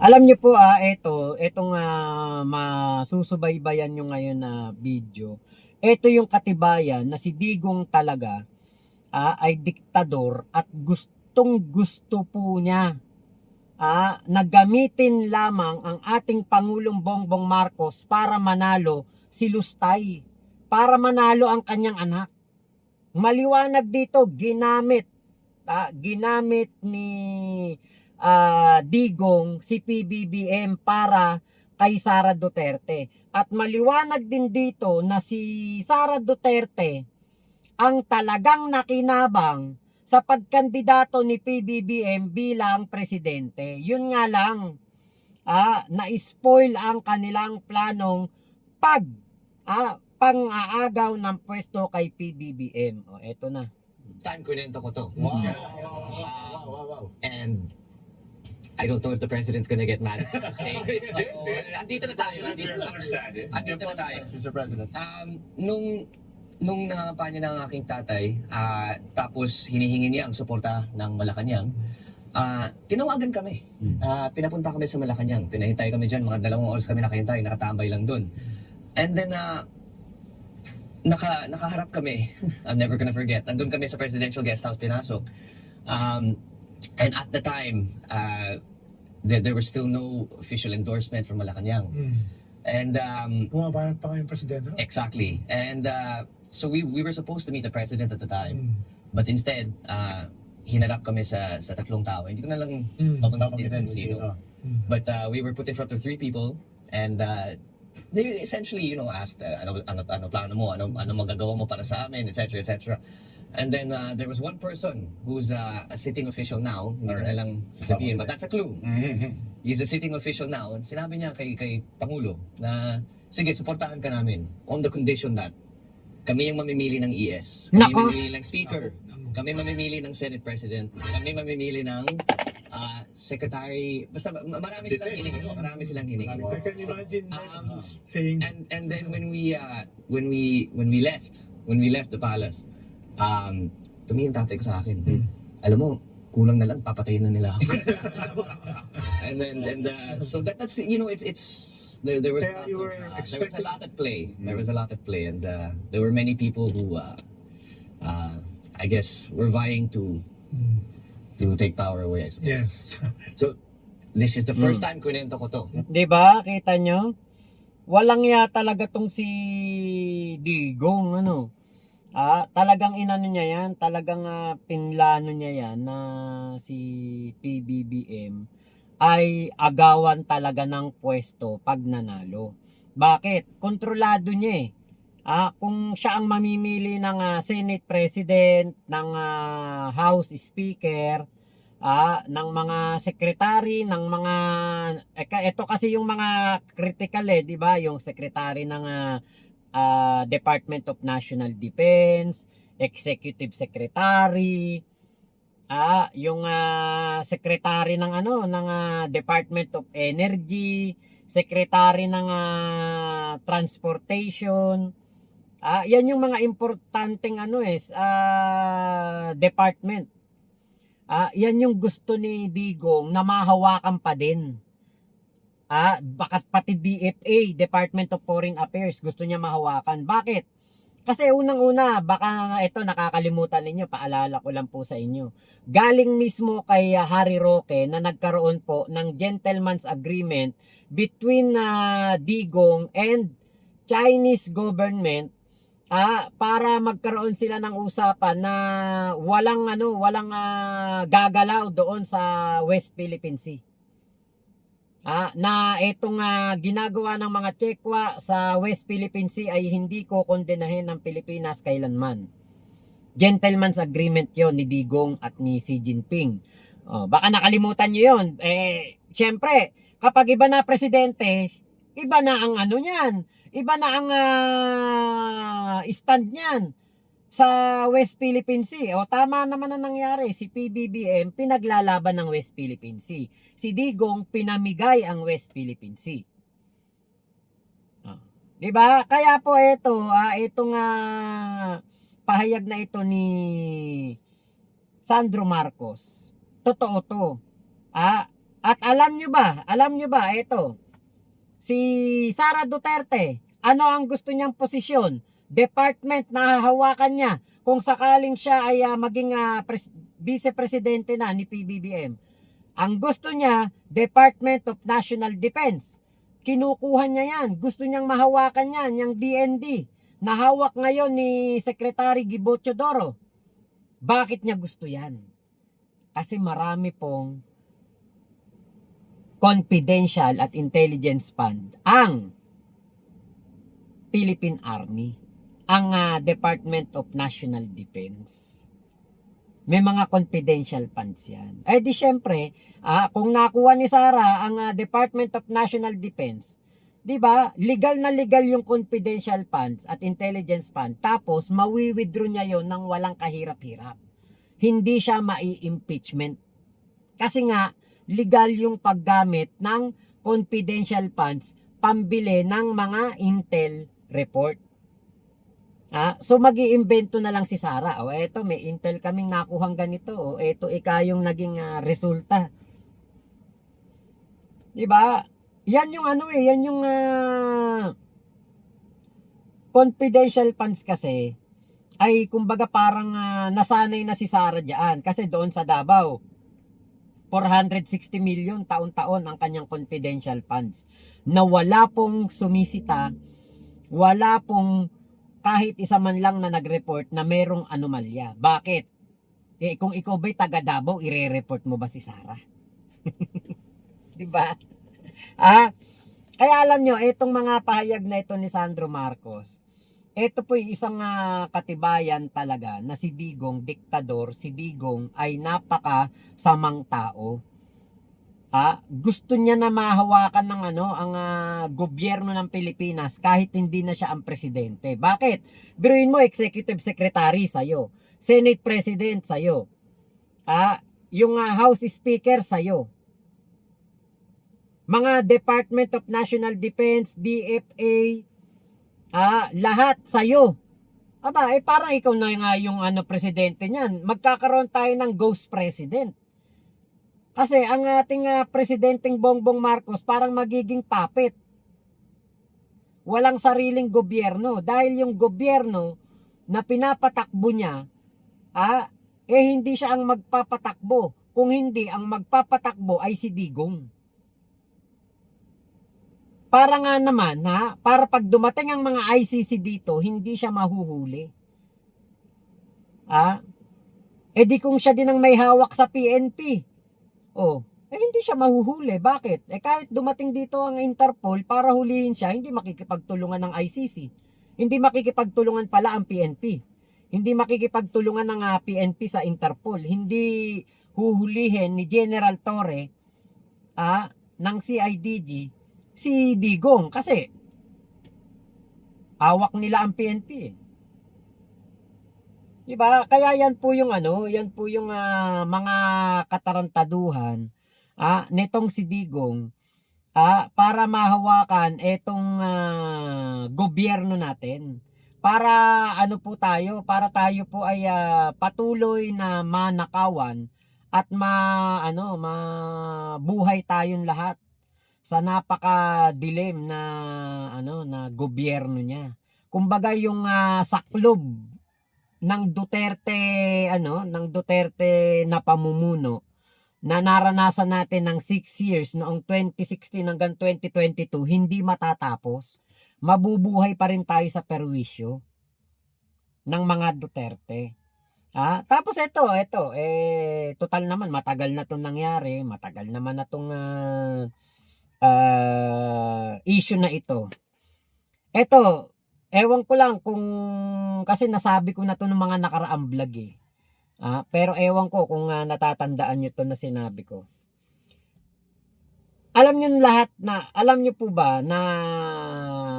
Alam niyo po, etong masusubaybayan niyo ngayon na video, ito yung katibayan na si Digong talaga ay diktador at gustong-gusto po niya na gamitin lamang ang ating Pangulong Bongbong Marcos para manalo si Lustay, para manalo ang kanyang anak. Maliwanag dito, ginamit ni Digong si PBBM para kay Sara Duterte. At maliwanag din dito na si Sara Duterte ang talagang nakinabang sa pagkandidato ni PBBM bilang presidente. Yun nga lang, na-spoil ang kanilang planong pag pang-aagaw ng pwesto kay PBBM. O, eto na. Time kwento ko to. Wow. And I don't know if the president's gonna get mad at saying this. Andito na tayo. Andito na tayo. Mr. President. Nung nangangapanya ng aking tatay, tapos hinihingi niya ang suporta ng Malacanang, tinawagan kami. Pinapunta kami sa Malacanang. Pinahintay kami dyan. Mga 2 oras kami nakahintay. Nakatambay lang dun. And then, nakaharap kami. I'm never gonna forget. Nandun kami sa Presidential Guest House, Pinasok. And at the time, there was still no official endorsement from Malacanang. And Pumabanat pa kayong presidente? exactly. And so we were supposed to meet the president at the time. But instead, hinarap kami sa 3 tao. Hindi ko na lang papanggitin kung sino. But we were put in front of 3 people, and they essentially, asked, ano plano mo, ano magagawa mo para sa amin, etc., etc. And then there was one person who's a sitting official now, hindi ko na lang sasabihin, but that's a clue. He's a sitting official now, and sinabi niya kay Pangulo na, sige, suportahan ka namin on the condition that kami yung mamimili ng ES, kami Nako. mamimili ng Speaker, kami mamimili ng Senate President, kami mamimili ng Secretary, basta marami silang hiningi. I can imagine saying, And then when we left the palace, tumingin tatay ko sa akin. Alam mo, kulang na lang, papatayin na nila ako. So that's there was Kaya you were there was a expecting- lot at play. There was a lot at play, and there were many people who I guess were vying to take power away, I suppose. yes. So this is the first time kwento ko to. 'Di ba? Kita nyo? Walang ya talaga tong si Digong, talagang inano niya yan, talagang pinlano niya yan na si PBBM ay agawan talaga ng pwesto pag nanalo. Bakit? Kontrolado niya kung siya ang mamimili ng Senate President, ng House Speaker, ng mga secretary, ng mga ito kasi yung mga critical di ba? Yung secretary ng Department of National Defense, Executive Secretary, yung secretary ng Department of Energy, secretary ng Transportation. Yan yung mga importanteng department. Yan yung gusto ni Digong na mahawakan pa din. Bakit pati DFA, Department of Foreign Affairs, gusto niya mahawakan. Bakit? Kasi unang-una, baka ito nakakalimutan ninyo, paalala ko lang po sa inyo. Galing mismo kay Harry Roque na nagkaroon po ng gentleman's agreement between Digong and Chinese government para magkaroon sila ng usapan na walang gagalaw doon sa West Philippine Sea. Na itong ginagawa ng mga Chekwa sa West Philippine Sea ay hindi ko kondenahin ng Pilipinas kailanman. Gentleman's agreement yon ni Digong at ni Xi Jinping. Baka nakalimutan nyo yon. Siyempre, kapag iba na presidente, iba na ang niyan. Iba na ang stand niyan sa West Philippine Sea. Tama naman ang nangyari. Si PBBM pinaglalaban ng West Philippine Sea. Si Digong pinamigay ang West Philippine Sea. Diba? Kaya po itong pahayag na ito ni Sandro Marcos. Totoo to. At alam nyo ba, ito, si Sara Duterte, ano ang gusto niyang posisyon? Department na hahawakan niya kung sakaling siya ay maging vice-presidente na ni PBBM. Ang gusto niya, Department of National Defense. Kinukuha niya yan. Gusto niyang mahawakan yan, yung DND. Nahawak ngayon ni Secretary Gibo Teodoro. Bakit niya gusto yan? Kasi marami pong confidential at intelligence fund ang Philippine Army, ang Department of National Defense. May mga confidential funds yan. Eh di syempre, kung nakuha ni Sara ang Department of National Defense, di ba, legal na legal yung confidential funds at intelligence fund, tapos mawi-withdraw niya yon ng walang kahirap-hirap. Hindi siya mai-impeachment. Kasi nga, legal yung paggamit ng confidential funds pambili ng mga intel report. So mag-iimbento na lang si Sara. O eto, may intel kaming nakuhang ganito. O eto, yung naging resulta. Diba? Yan yung yan yung confidential funds kasi ay kumbaga parang nasanay na si Sara diyan. Kasi doon sa Davao, 460 million taon-taon ang kanyang confidential funds na wala pong sumisita, wala pong kahit isa man lang na nag-report na merong anomalya. Bakit? Kung ikaw ba'y taga Davao, ire-report mo ba si Sara? Di ba? Kaya alam nyo, itong mga pahayag na ito ni Sandro Marcos, ito po isang katibayan talaga na si Digong, diktador, si Digong ay napaka samang tao. Gusto niya na mahawakan ng ang gobyerno ng Pilipinas kahit hindi na siya ang presidente. Bakit? Biruin mo, executive secretary sa'yo, Senate President sa'yo, yung House Speaker sa'yo, mga Department of National Defense, DFA, lahat sa'yo. Parang ikaw na nga yung presidente niyan. Magkakaroon tayo ng ghost president. Kasi ang ating presidenteng Bongbong Marcos parang magiging puppet. Walang sariling gobyerno. Dahil yung gobyerno na pinapatakbo niya, hindi siya ang magpapatakbo. Kung hindi, ang magpapatakbo ay si Digong. Para nga naman, para pag dumating ang mga ICC dito, hindi siya mahuhuli. Di kung siya din ang may hawak sa PNP, hindi siya mahuhuli. Bakit? Kahit dumating dito ang Interpol para hulihin siya, hindi makikipagtulungan ng ICC. Hindi makikipagtulungan pala ang PNP. Hindi makikipagtulungan ng PNP sa Interpol. Hindi huhulihin ni General Torre ng CIDG si Digong kasi hawak nila ang PNP. Diba? Kaya yan po yung mga katarantaduhan nitong si Digong para mahawakan etong gobyerno natin. Para para tayo po ay patuloy na manakawan at mabuhay tayong lahat sa napaka-dilim na na gobyerno niya. Kumbaga yung saklob ng Duterte na pamumuno na naranasan natin ng 6 years noong 2016 hanggang 2022 hindi matatapos. Mabubuhay pa rin tayo sa perwisyo ng mga Duterte. Tapos ito, total naman matagal na 'tong nangyari, matagal naman na 'tong issue na ito. Ito, ewan ko lang kung kasi nasabi ko na to ng mga nakaraang vlog pero ewan ko kung natatandaan nyo to na sinabi ko. Alam nyo po ba na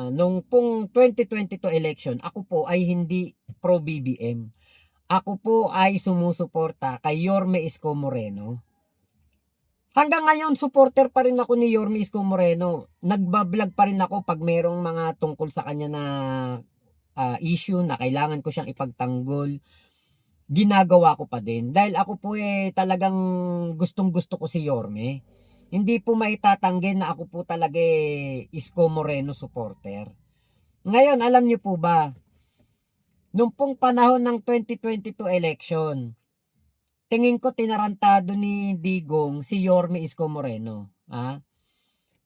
nung pong 2022 election, ako po ay hindi pro BBM. Ako po ay sumusuporta kay Yorme Isko Moreno. Hanggang ngayon, supporter pa rin ako ni Yorme Isko Moreno. Nagbablog pa rin ako pag merong mga tungkol sa kanya na issue na kailangan ko siyang ipagtanggol. Ginagawa ko pa din. Dahil ako po talagang gustong gusto ko si Yorme. hindi po maitatanggi na ako po talaga Isko Moreno supporter. Ngayon, alam niyo po ba, nung pong panahon ng 2022 election, tingin ko tinarantado ni Digong si Yorme Isko Moreno.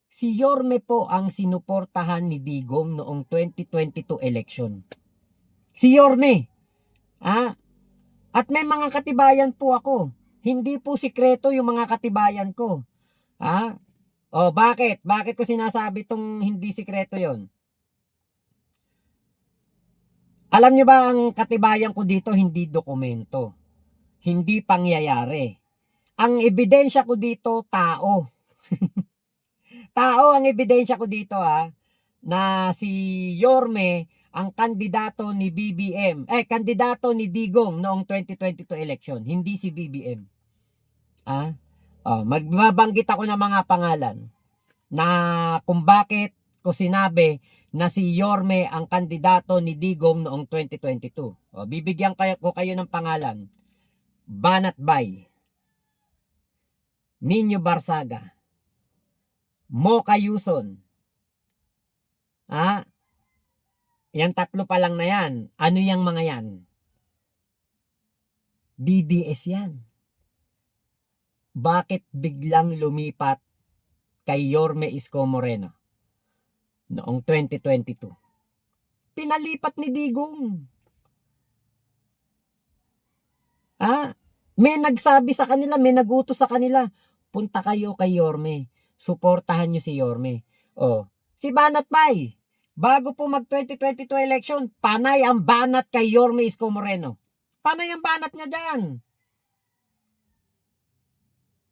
Si Yorme po ang sinuportahan ni Digong noong 2022 election. Si Yorme. At may mga katibayan po ako. Hindi po sikreto yung mga katibayan ko. Bakit? Bakit ko sinasabi tong hindi sikreto yon? Alam niyo ba ang katibayan ko dito hindi dokumento. Hindi pangyayari. Ang ebidensya ko dito, tao. Tao ang ebidensya ko dito na si Yorme ang kandidato ni kandidato ni Digong noong 2022 election, hindi si BBM. Magbabanggit ako ng mga pangalan na kung bakit ko sinabi na si Yorme ang kandidato ni Digong noong 2022. Bibigyan ko kayo ng pangalan. Banat Bay, Nino Barsaga, Mocha Yuson. Yan tatlo pa lang na yan. Ano yang mga yan? DDS yan. Bakit biglang lumipat kay Yorme Isko Moreno noong 2022? Pinalipat ni Digong. May nagsabi sa kanila, may nagutos sa kanila, punta kayo kay Yorme. Suportahan nyo si Yorme. Si Banat Bay, bago po mag 2022 election, panay ang banat kay Yorme Isko Moreno. Panay ang banat niya dyan.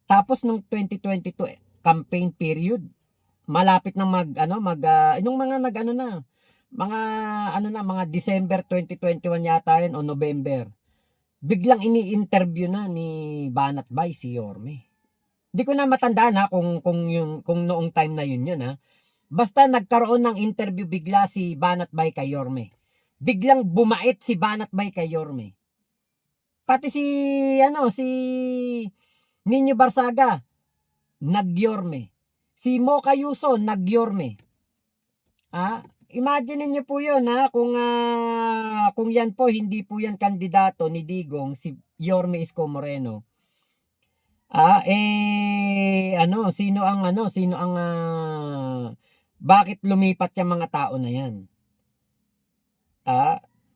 Tapos nung 2022 campaign period, malapit nang mga December 2021 yata yun o November. Biglang ini-interview na ni Banat Bay si Yorme. Hindi ko na matandaan kung noong time na yun. Basta nagkaroon ng interview bigla si Banat Bay kay Yorme. Biglang bumait si Banat Bay kay Yorme. Pati si Nino Barsaga nag-Yorme. Si Mocha Yuson nag-Yorme. Imagine niyo po 'yon kung yan po hindi po yan kandidato ni Digong si Yorme Isko Moreno. Bakit lumipat yung mga tao na yan?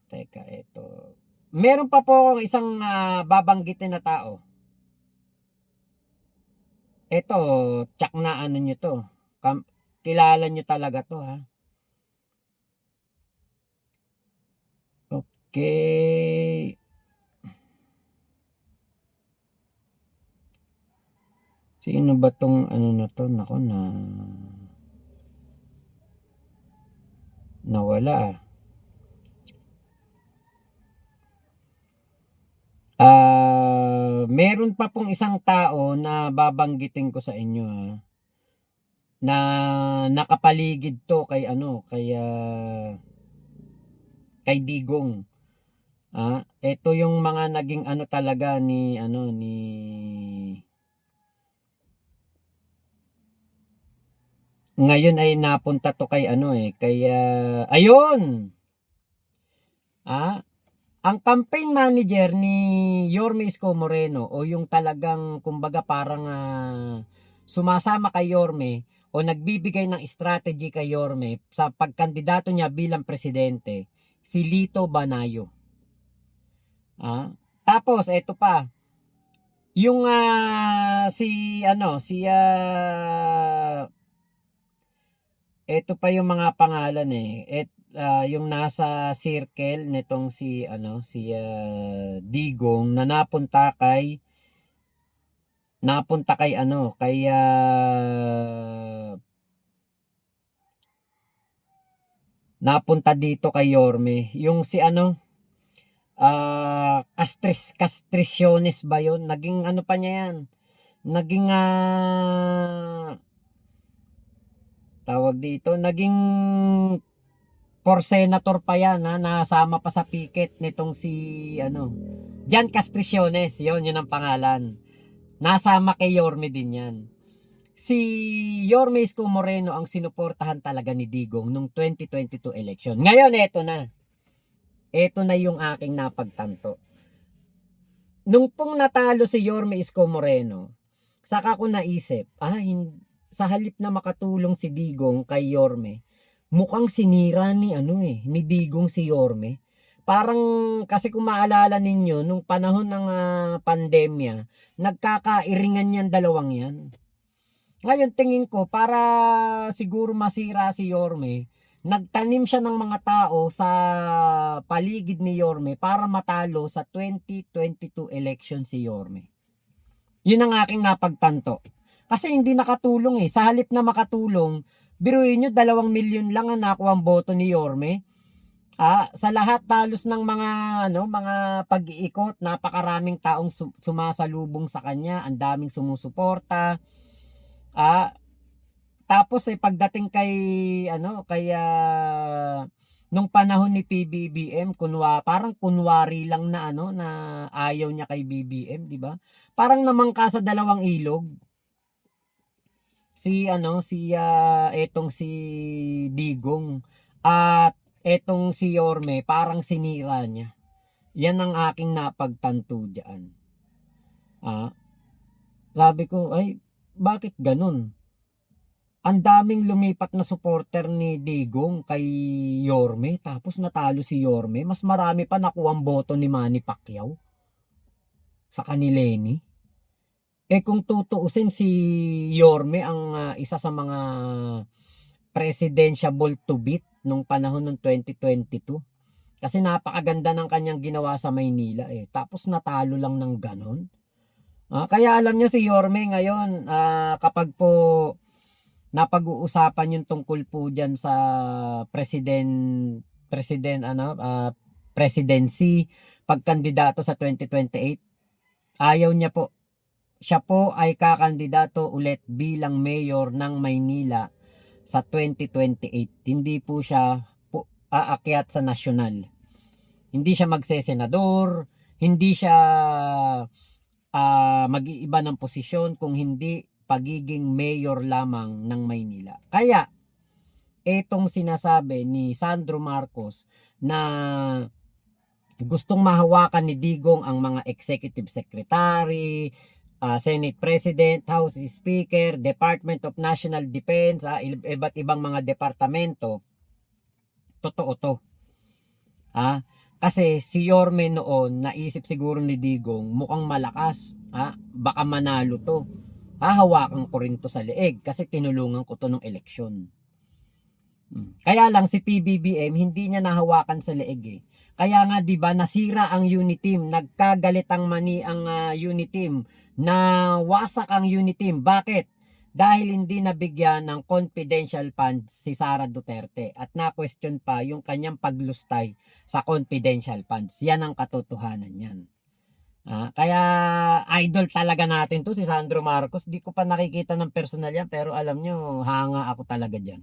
Teka, ito. Meron pa po akong isang babanggitin na tao. Ito, tsak na nyo to. Kilala nyo talaga to Okay. Sino ba tong na to? Nako nawala meron pa pong isang tao na babanggitin ko sa inyo na nakapaligid to kay kay Digong. Ito yung mga naging talaga ni ngayon ay napunta to kay ayun. Ang campaign manager ni Yorme Isko Moreno o yung talagang kumbaga parang sumasama kay Yorme o nagbibigay ng strategy kay Yorme sa pagkandidato niya bilang presidente, si Lito Banayo. Tapos ito pa. Yung ito pa yung mga pangalan yung nasa circle nitong si Digong na napunta dito kay Yorme, yung si Castriciones ba yun? Naging pa niya yan? Naging tawag dito, naging for senator pa yan nasama pa sa picket nitong si Jan Castriciones, yun ang pangalan. Nasama kay Yorme din yan. si Yorme Isko Moreno ang sinuportahan talaga ni Digong nung 2022 election. Ngayon, eto na. Eto na yung aking napagtanto. Nung pong natalo si Yorme Isko Moreno, saka ko naisip, sa halip na makatulong si Digong kay Yorme, mukhang sinira ni Digong si Yorme. Parang kasi kung maalala ninyo, nung panahon ng pandemya, nagkakairingan yan dalawang yan. Ngayon tingin ko, para siguro masira si Yorme, nagtanim siya ng mga tao sa paligid ni Yorme para matalo sa 2022 election si Yorme. Yun ang aking napagtanto. Kasi hindi nakatulong Sa halip na makatulong, biruin nyo, 2 milyon lang ang nakuha ang boto ni Yorme. Sa lahat talos ng mga pag-iikot, napakaraming taong sumasalubong sa kanya, ang daming sumusuporta. Tapos pagdating kay nung panahon ni PBBM, parang kunwari lang na na ayaw niya kay BBM, di ba? Parang namangka sa dalawang ilog. Etong si Digong at etong si Yorme, parang sinira niya. Yan ang aking napagtanto diyan. Sabi ko, bakit ganun? Ang daming lumipat na supporter ni Digong kay Yorme, tapos natalo si Yorme. Mas marami pa nakuha ang boto ni Manny Pacquiao sa kanileni. Kung tutuusin, si Yorme ang isa sa mga presidential to beat nung panahon ng 2022. Kasi napakaganda ng kanyang ginawa sa Maynila Tapos natalo lang ng ganon. Kaya alam niyo si Yorme ngayon, kapag po napag-uusapan yung tungkol po diyan sa presidency, pagkandidato sa 2028, ayaw niya po. Siya po ay kakandidato ulit bilang mayor ng Maynila sa 2028. Hindi po siya aakyat sa nasyonal. Hindi siya magsesenador, hindi siya mag-iiba ng posisyon kung hindi pagiging mayor lamang ng Maynila. Kaya etong sinasabi ni Sandro Marcos na gustong mahawakan ni Digong ang mga executive secretary, Senate President, House Speaker, Department of National Defense, iba't ibang mga departamento. Totoo to. Kasi si Yorme noon, naisip siguro ni Digong, mukhang malakas. Baka manalo to. Hahawakan ko rin to sa leeg kasi tinulungan ko to ng eleksyon. Kaya lang si PBBM hindi niya nahawakan sa leeg Kaya nga 'di ba nasira ang Uniteam, nagkagalit ang mani ang Uniteam, nawasak ang Uniteam. Bakit? Dahil hindi nabigyan ng confidential funds si Sara Duterte at na-question pa yung kanyang paglustay sa confidential funds. Yan ang katotohanan niyan. Kaya idol talaga natin to si Sandro Marcos. Di ko pa nakikita ng personal yan pero alam nyo, hanga ako talaga dyan.